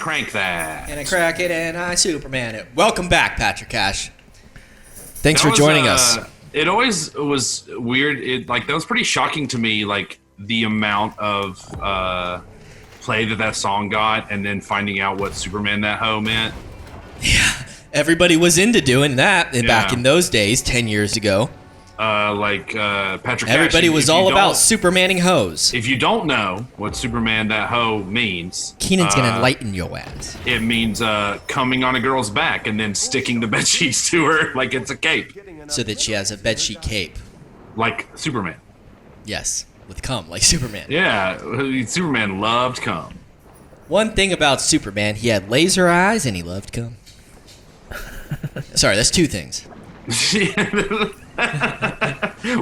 crank that. And I crack it and I Superman it. Welcome back, Patrick Cash. Thanks for joining us. It always was weird. That was pretty shocking to me, like the amount of play that song got, and then finding out what Superman that hoe meant. Yeah, everybody was into doing that back in those days, 10 years ago. Patrick. Everybody was all about Supermaning hoes. If you don't know what Superman that hoe means, Keenan's gonna enlighten your ass. It means coming on a girl's back and then sticking the bed sheets to her like it's a cape, so that she has a bedsheet cape, like Superman. Yes, with cum, like Superman. Yeah, Superman loved cum. One thing about Superman, he had laser eyes and he loved cum. Sorry, that's two things.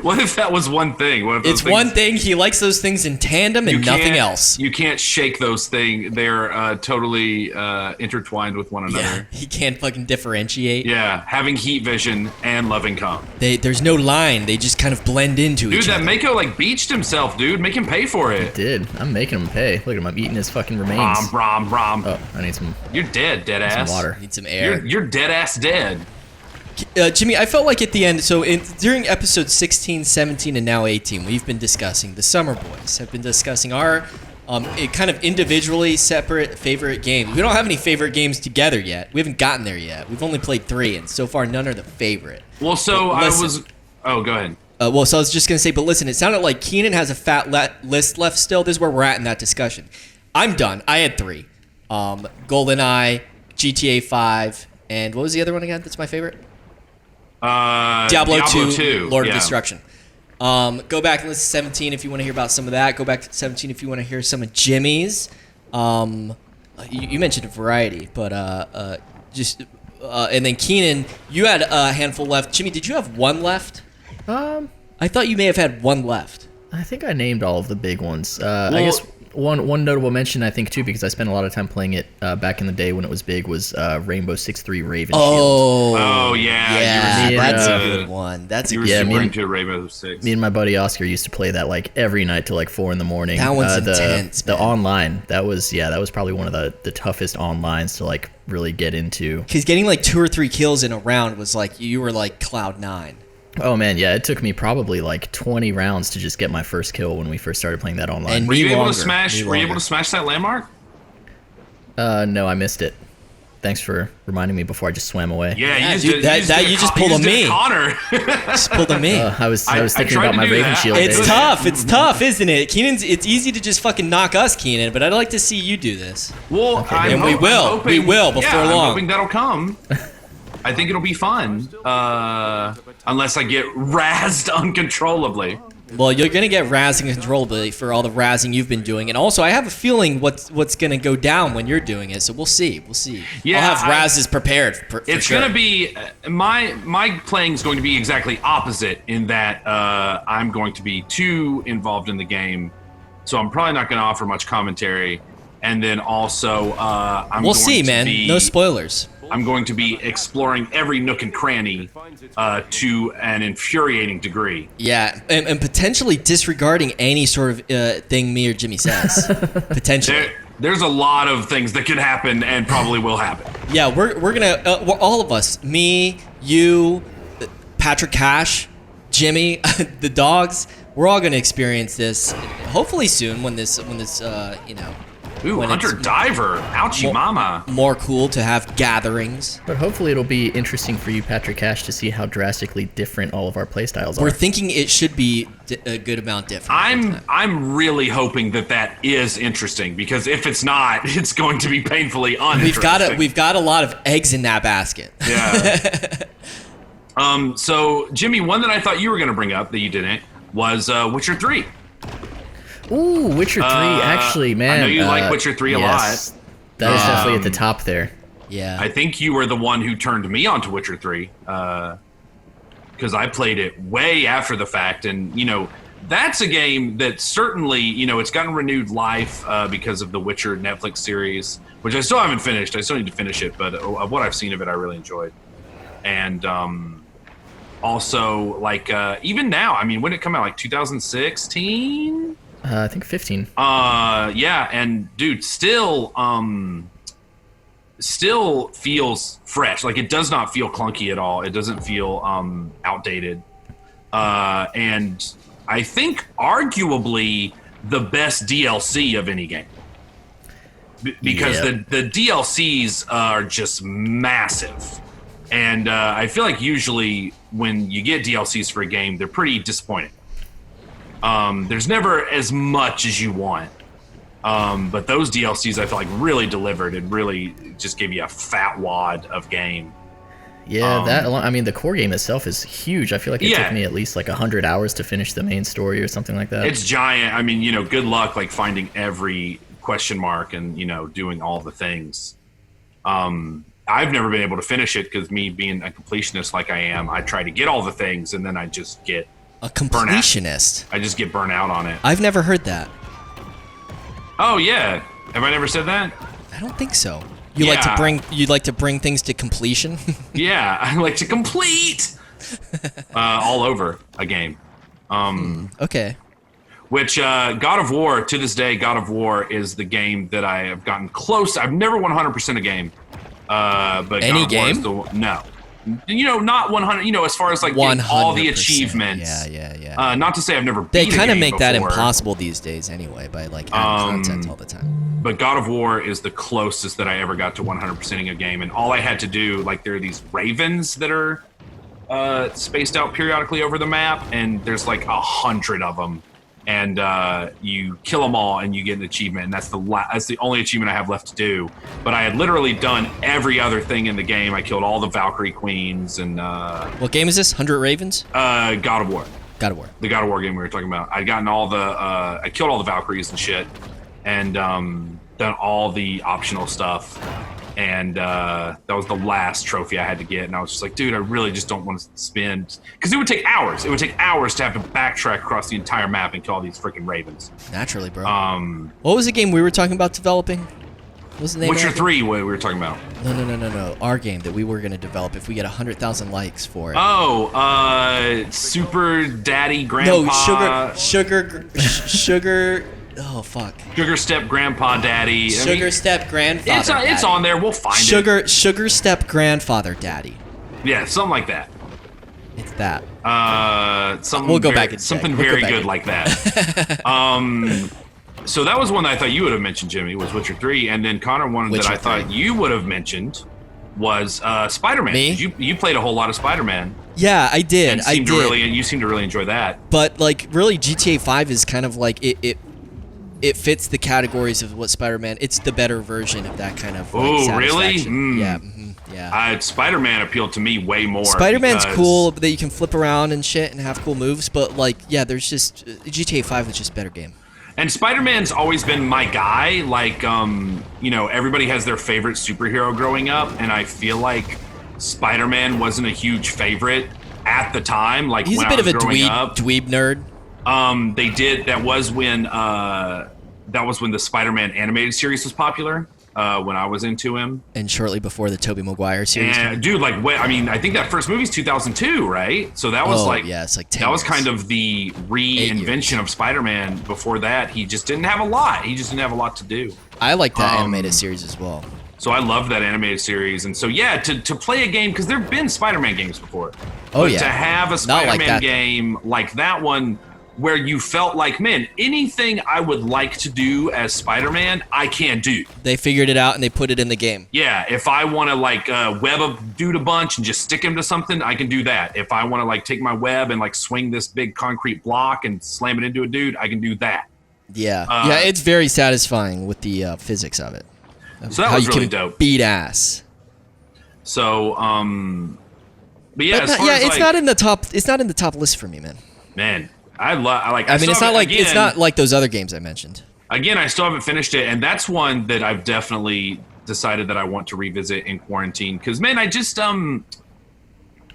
What if that was one thing? It's one thing. He likes those things in tandem and nothing else. You can't shake those things. They're totally intertwined with one another. Yeah, he can't fucking differentiate. Yeah, having heat vision and loving cum. There's no line. They just kind of blend into each other. Dude, that Mako beached himself, dude. Make him pay for it. He did. I'm making him pay. Look at him. I'm eating his fucking remains. Rom. Oh, I need some. You're dead ass. Some water. Need some air. You're dead ass dead. Jimmy, I felt like at the end, during episodes 16, 17, and now 18, we've been discussing the Summerboys. Have been discussing our kind of individually separate favorite games. We don't have any favorite games together yet. We haven't gotten there yet. We've only played 3, and so far none are the favorite. Well, so I was... Oh, go ahead. So I was just going to say, but listen, it sounded like Keenan has a fat list left still. This is where we're at in that discussion. I'm done. I had 3. GoldenEye, GTA 5, and what was the other one again that's my favorite? Diablo 2, Lord of Destruction. Go back and listen to 17 if you want to hear about some of that. Go back to 17 if you want to hear some of Jimmy's. You mentioned a variety, but and then Keenan, you had a handful left. Jimmy, did you have one left? I thought you may have had one left. I think I named all of the big ones. I guess one notable mention, I think, too, because I spent a lot of time playing it back in the day when it was big, was Rainbow Six 3 Raven Shield. Oh, yeah. That's a good one. That's a good one. You were super into Rainbow Six. Me and my buddy Oscar used to play that every night till 4 in the morning. That one's intense, The online, that was probably one of the toughest onlines to really get into. Because getting 2 or 3 kills in a round was you were cloud 9. Oh man, yeah, it took me probably 20 rounds to just get my first kill when we first started playing that online. And were you able to smash that landmark? No, I missed it. Thanks for reminding me before I just swam away. Yeah, you just pulled a me. Connor. Just pulled a me. I was thinking about my Raven Shield. It's tough. It's tough, isn't it? Keenan's. It's easy to just fucking knock us, Keenan, but I'd like to see you do this. Well, okay. We will before long. I'm hoping that'll come. I think it'll be fun, unless I get razzed uncontrollably. Well, you're gonna get razzed uncontrollably for all the razzing you've been doing, and also I have a feeling what's gonna go down when you're doing it. So we'll see. Yeah, I'll have razzes prepared for it's sure. Gonna be my playing is going to be exactly opposite in that I'm going to be too involved in the game, so I'm probably not going to offer much commentary, and then also we'll see, man. No spoilers. I'm going to be exploring every nook and cranny to an infuriating degree. Yeah, and potentially disregarding any sort of thing me or Jimmy says. Potentially. There's a lot of things that could happen and probably will happen. Yeah, we're gonna all of us, me, you, Patrick Cash, Jimmy, the dogs. We're all gonna experience this. Hopefully soon when this Ooh, Hunter Diver. Ouchie mama. More cool to have gatherings. But hopefully it'll be interesting for you, Patrick Cash, to see how drastically different all of our playstyles are. We're thinking it should be a good amount different. I'm really hoping that is interesting, because if it's not, it's going to be painfully uninteresting. We've got a lot of eggs in that basket. Yeah. So, Jimmy, one that I thought you were going to bring up that you didn't was Witcher 3. Ooh, Witcher 3, actually, man. I know you like Witcher 3 a lot. That is definitely at the top there. Yeah. I think you were the one who turned me on to Witcher 3, because I played it way after the fact, and, that's a game that certainly, it's gotten renewed life because of the Witcher Netflix series, which I still haven't finished. I still need to finish it, but of what I've seen of it, I really enjoyed. And also, even now, when did it come out? 2016? I think 15. Yeah, and dude, still, still feels fresh. Like, it does not feel clunky at all. It doesn't feel outdated. And I think arguably the best DLC of any game. Because the DLCs are just massive. And I feel like usually when you get DLCs for a game, they're pretty disappointing. There's never as much as you want. But those DLCs I feel like really delivered and really just gave you a fat wad of game. Yeah, I mean, the core game itself is huge. I feel like it took me at least like 100 hours to finish the main story or something like that. It's giant. I mean, good luck like finding every question mark and, doing all the things. I've never been able to finish it because me being a completionist like I am, I try to get all the things and then I just get a completionist. I just get burnt out on it. I've never heard that. Oh yeah, have I never said that? I don't think so. You'd like to bring things to completion? Yeah, I like to complete all over a game. Okay. Which God of War, to this day, God of War is the game that I have gotten close. I've never 100% a game. But any God of War game? is no. Not 100, as far as like all the achievements. Yeah. Not to say I've never beat They kind of make that before. impossible these days anyway by like adding content all the time. But God of War is the closest that I ever got to 100%ing a game. And all I had to do, like, there are these ravens that are spaced out periodically over the map. And there's like 100 of them. And you kill them all and you get an achievement. And that's the only achievement I have left to do. But I had literally done every other thing in the game. I killed all the Valkyrie queens. And what game is this? 100 Ravens? God of War. God of War. The God of War game we were talking about. I'd gotten all the I killed all the Valkyries and shit. And done all the optional stuff. And that was the last trophy I had to get. And I was just like, dude, I really just don't want to spend... Because it would take hours. It would take hours to have to backtrack across the entire map and kill all these freaking ravens. Naturally, bro. What was the game we were talking about developing? What was the name Witcher of it? 3, what we were talking about. No. Our game that we were going to develop if we get 100,000 likes for it. Oh, Super Daddy Grandpa... No, Sugar... Oh, fuck. Sugar Step Grandpa Daddy. Step Grandfather Daddy. It's on there. We'll find it. Sugar Step Grandfather Daddy. Yeah, something like that. It's that. We'll go back and something very good like that. So that was one that I thought you would have mentioned, Jimmy, was Witcher 3. And then Connor, one that I thought you would have mentioned was Spider-Man. Me? You played a whole lot of Spider-Man. Yeah, I did. You seem to really enjoy that. But, like, really, GTA 5 is kind of like... It fits the categories of what Spider-Man. It's the better version of that kind of. Like, oh, really? Yeah. Yeah. Spider-Man appealed to me way more. Spider-Man's cool that you can flip around and shit and have cool moves, but like, yeah, there's just GTA 5 is just a better game. And Spider-Man's always been my guy. Like, everybody has their favorite superhero growing up, and I feel like Spider-Man wasn't a huge favorite at the time. Like, he's when a bit I was of a growing up, dweeb nerd. They did. That was when the Spider-Man animated series was popular. When I was into him, and shortly before the Tobey Maguire series. And dude, like, I think that first movie's 2002, right? So that was it's like 10 that was years. kind of the reinvention of Spider-Man. Before that, he just didn't have a lot. He just didn't have a lot to do. I like that animated series as well. So I loved that animated series, and so yeah, to play a game because there've been Spider-Man games before. Oh, but yeah. to have a Spider-Man game like that one, where you felt like, man, anything I would like to do as Spider-Man, I can't do. They figured it out and they put it in the game. Yeah, if I want to like web a dude a bunch and just stick him to something, I can do that. If I want to like take my web and like swing this big concrete block and slam it into a dude, I can do that. Yeah, it's very satisfying with the physics of it. So that was really dope. Beat ass. So, but yeah, it's not in the top. It's not in the top list for me, man. Man. I mean, it's not like those other games I mentioned. Again, I still haven't finished it, and that's one that I've definitely decided that I want to revisit in quarantine. Because, man, I just yeah,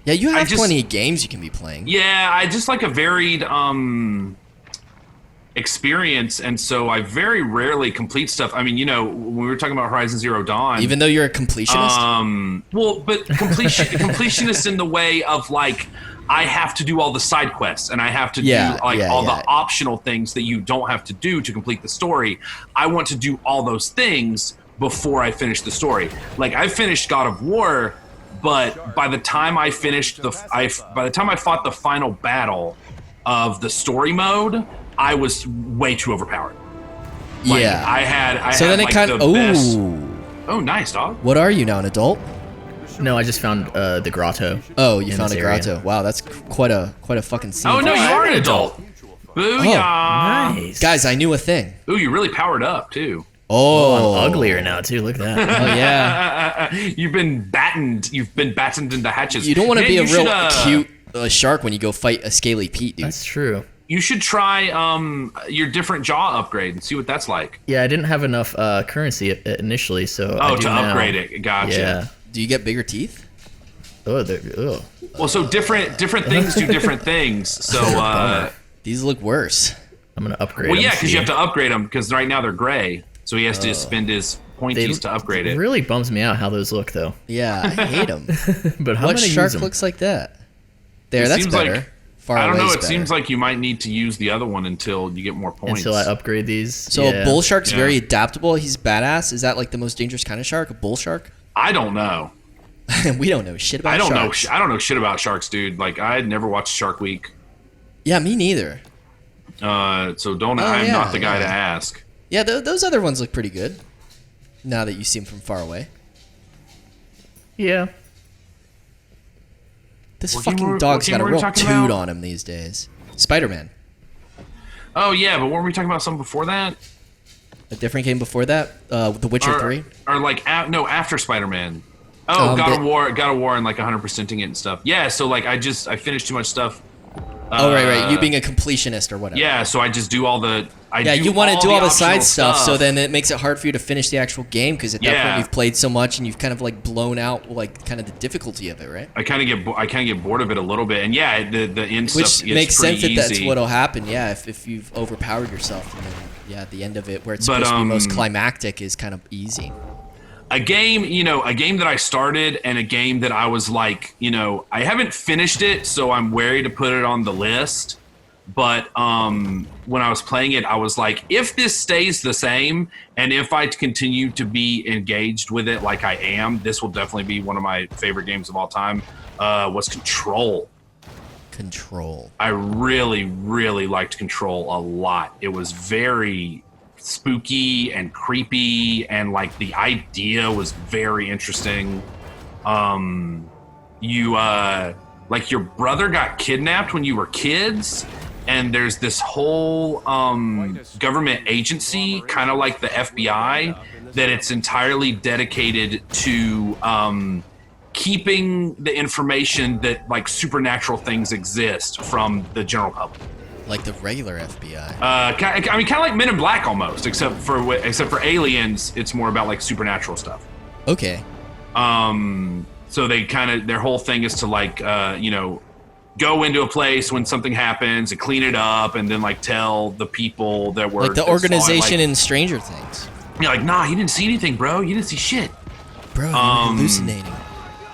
you have plenty of games you can be playing. Yeah, I just like a varied experience, and so I very rarely complete stuff. I mean, when we were talking about Horizon Zero Dawn, even though you're a completionist, well, but completionist in the way of like, I have to do all the side quests and I have to do all the optional things that you don't have to do to complete the story. I want to do all those things, before I finished the story. Like I finished God of War, but by the time I finished by the time I fought the final battle of the story mode, I was way too overpowered. Like, Yeah. I had So then it like kind of. the best. Oh. Oh, nice, dog. What are you now, an adult? No, I just found the grotto. Oh, you in found a this area. grotto. Wow, that's quite a fucking scene. Oh no, you are an adult. Booyah! Nice. Guys, I knew a thing. Ooh, you really powered up too. Oh, I'm uglier now too. Look at that. Oh yeah. You've been battened. You've been battened into hatches. You don't want to Man, be a you real should, cute shark when you go fight a scaly Pete, dude. That's true. You should try your different jaw upgrade and see what that's like. Yeah, I didn't have enough currency initially, so I Oh, do to now. upgrade it. Gotcha. Yeah. Do you get bigger teeth? Oh, oh. Well, so different things do different things. So, These look worse. I'm gonna upgrade. well, yeah, them, because see. you have to upgrade them because right now they're gray. So he has to spend his pointies to upgrade It it. really bums me out how those look, though. Yeah, I hate them. But how What many shark use them? looks like that? There, It that's seems better. like- Far I don't know. away's It better. seems like you might need to use the other one until you get more points. Until I upgrade these. So yeah. a bull shark's Yeah. very adaptable. He's badass. Is that like the most dangerous kind of shark? A bull shark? I don't know. We don't know shit about I don't sharks. know. I don't know shit about sharks, dude. Like I had never watched Shark Week. Yeah, me neither. So don't. Oh, I'm yeah, not the guy yeah. to ask. Yeah, those other ones look pretty good. Now that you see them from far away. Yeah. This What game fucking were- dog's what game got a were we real talking toot about? on him these days. Spider-Man. Oh yeah, but weren't we talking about something before that? A different game before that? The Witcher 3? Or like no, after Spider-Man. Oh, God of War, and like 100%ing it and stuff. Yeah, so like I finished too much stuff. Oh, right. You being a completionist or whatever. Yeah, so I just do all the. Yeah, you want to do all the side optional stuff, so then it makes it hard for you to finish the actual game because at that Yeah. point you've played so much and you've kind of like blown out like kind of the difficulty of it, right? I kind of get bored of it a little bit, and yeah, the end Which stuff gets makes pretty sense that that's easy. what'll happen. Yeah, if you've overpowered yourself, and then yeah, the end of it where it's But, supposed to be most climactic is kind of easy. A game that I started and a game that I was like, I haven't finished it, so I'm wary to put it on the list. But when I was playing it, I was like, if this stays the same and if I continue to be engaged with it like I am, this will definitely be one of my favorite games of all time, was Control. Control. I really, really liked Control a lot. It was very spooky and creepy, and like the idea was very interesting. Like your brother got kidnapped when you were kids, and there's this whole government agency, kind of like the FBI, that it's entirely dedicated to keeping the information that like supernatural things exist from the general public. Like the regular FBI. Kind of like Men in Black almost, except for aliens, it's more about like supernatural stuff. Okay. So they their whole thing is to like, go into a place when something happens and clean it up, and then like tell the people that were Like the that saw it, organization like, in Stranger Things. you're like, nah, you didn't see anything, bro. You didn't see shit. Bro, you're hallucinating.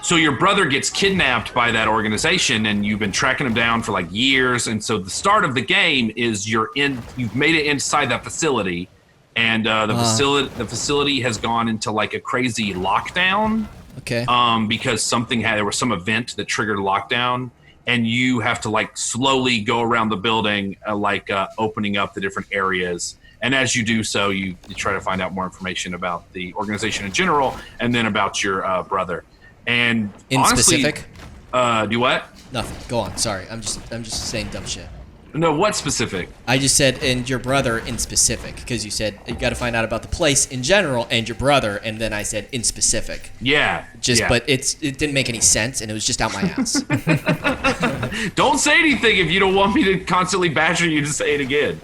So your brother gets kidnapped by that organization, and you've been tracking him down for like years. And so the start of the game is you've made it inside that facility, and the facility has gone into like a crazy lockdown. Okay. Because there was some event that triggered a lockdown, and you have to like slowly go around the building, opening up the different areas. And as you do so, you try to find out more information about the organization in general, and then about your brother. And In honestly, specific? Do what? Nothing. Go on. Sorry. I'm just saying dumb shit. No, what specific? I just said, and your brother in specific, because you said you got to find out about the place in general and your brother, and then I said in specific. Yeah. But it didn't make any sense, and it was just out my ass. Don't say anything if you don't want me to constantly badger you to say it again.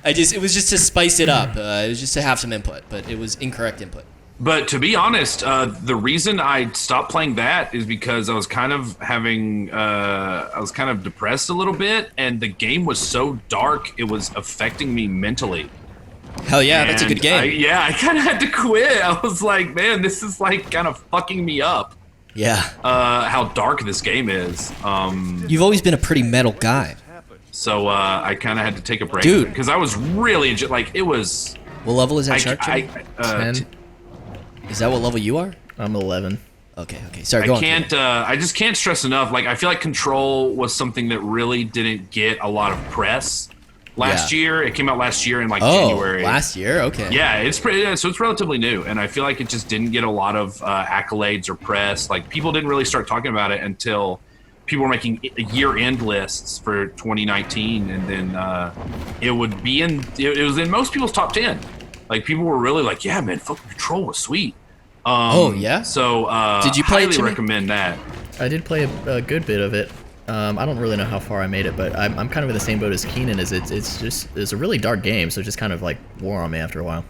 It was just to spice it up. It was just to have some input, but it was incorrect input. But to be honest, the reason I stopped playing that is because I was kind of depressed a little bit, and the game was so dark, it was affecting me mentally. Hell yeah, that's a good game. I kind of had to quit. I was like, man, this is like kind of fucking me up. Yeah. How dark this game is. You've always been a pretty metal guy. So I kind of had to take a break. Dude. Because I was really it was. What level is that shark? Jimmy? 10. Is that what level you are? I'm 11. Okay. Sorry, go on. I just can't stress enough. Like, I feel like Control was something that really didn't get a lot of press last year. It came out last year in like January. Last year? Okay. Yeah, so it's relatively new, and I feel like it just didn't get a lot of accolades or press. Like, people didn't really start talking about it until people were making year-end lists for 2019, and then it would be it was in most people's top 10. Like, people were really like, yeah, man, fucking Control was sweet. So did you play it, highly Jimmy? recommend that. I did play a good bit of it. I don't really know how far I made it, but I'm kind of in the same boat as Keenan. It's a really dark game, so it just kind of like wore on me after a while.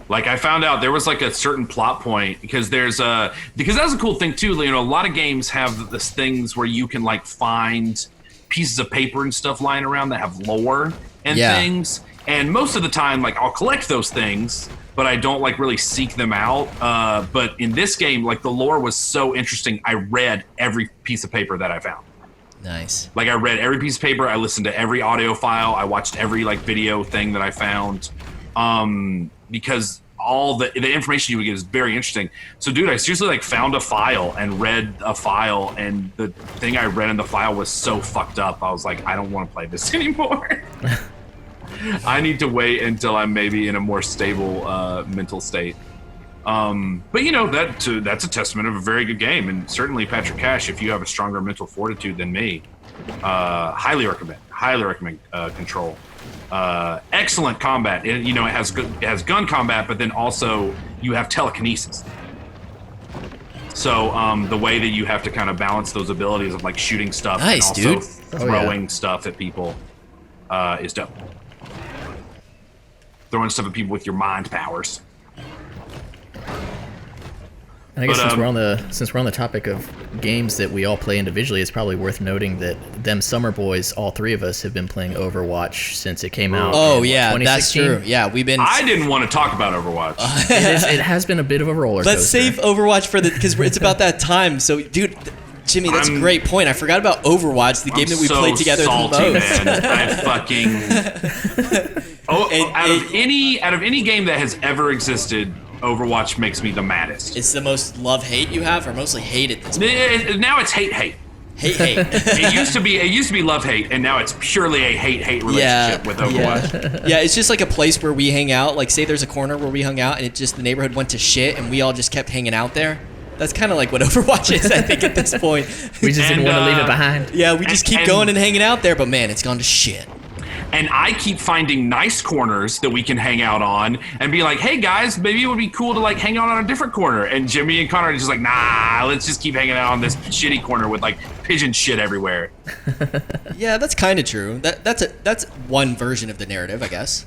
Like, I found out there was like a certain plot point because because that's a cool thing too. You know, a lot of games have this things where you can like find pieces of paper and stuff lying around that have lore and things. And most of the time, like, I'll collect those things, but I don't like really seek them out. But in this game, like, the lore was so interesting. I read every piece of paper that I found. Nice. Like, I read every piece of paper. I listened to every audio file. I watched every like video thing that I found, because all the information you would get is very interesting. So, dude, I seriously like found a file and read a file, and the thing I read in the file was so fucked up. I was like, I don't want to play this anymore. I need to wait until I'm maybe in a more stable mental state. But you know, that's a testament of a very good game, and certainly Patrick Cash, if you have a stronger mental fortitude than me, highly recommend Control. Excellent combat. It has gun combat, but then also you have telekinesis. So the way that you have to kind of balance those abilities of like shooting stuff and also throwing stuff at people is dope. Throwing stuff at people with your mind powers. And I guess since we're on the topic of games that we all play individually, it's probably worth noting that them Summerboys, all three of us, have been playing Overwatch since it came out. Oh yeah, that's true. Yeah, we've been. I didn't want to talk about Overwatch. It has been a bit of a roller coaster. Let's save Overwatch because it's about that time. So, dude. Jimmy, that's a great point. I forgot about Overwatch, the game that we played together salty, the most. Man. I fucking out of any game that has ever existed, Overwatch makes me the maddest. It's the most love-hate you have, or mostly hate at this point? Now it's hate. Hate. It used to be love-hate, and now it's purely a hate relationship with Overwatch. Yeah, it's just like a place where we hang out. Like, say there's a corner where we hung out, and it just the neighborhood went to shit, and we all just kept hanging out there. That's kind of like what Overwatch is, I think, at this point. We just didn't want to leave it behind. Yeah, we just keep going and hanging out there, but man, it's gone to shit. And I keep finding nice corners that we can hang out on and be like, hey guys, maybe it would be cool to like hang out on a different corner. And Jimmy and Connor are just like, nah, let's just keep hanging out on this shitty corner with like pigeon shit everywhere. Yeah, that's kind of true. That's one version of the narrative, I guess.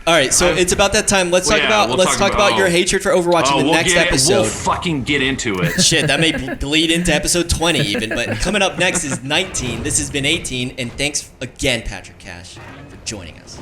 All right, so it's about that time. Let's talk about your hatred for Overwatch in the next episode. We'll fucking get into it. Shit, that may bleed into episode 20 even. But coming up next is 19. This has been 18, and thanks again, Patrick Cash, for joining us.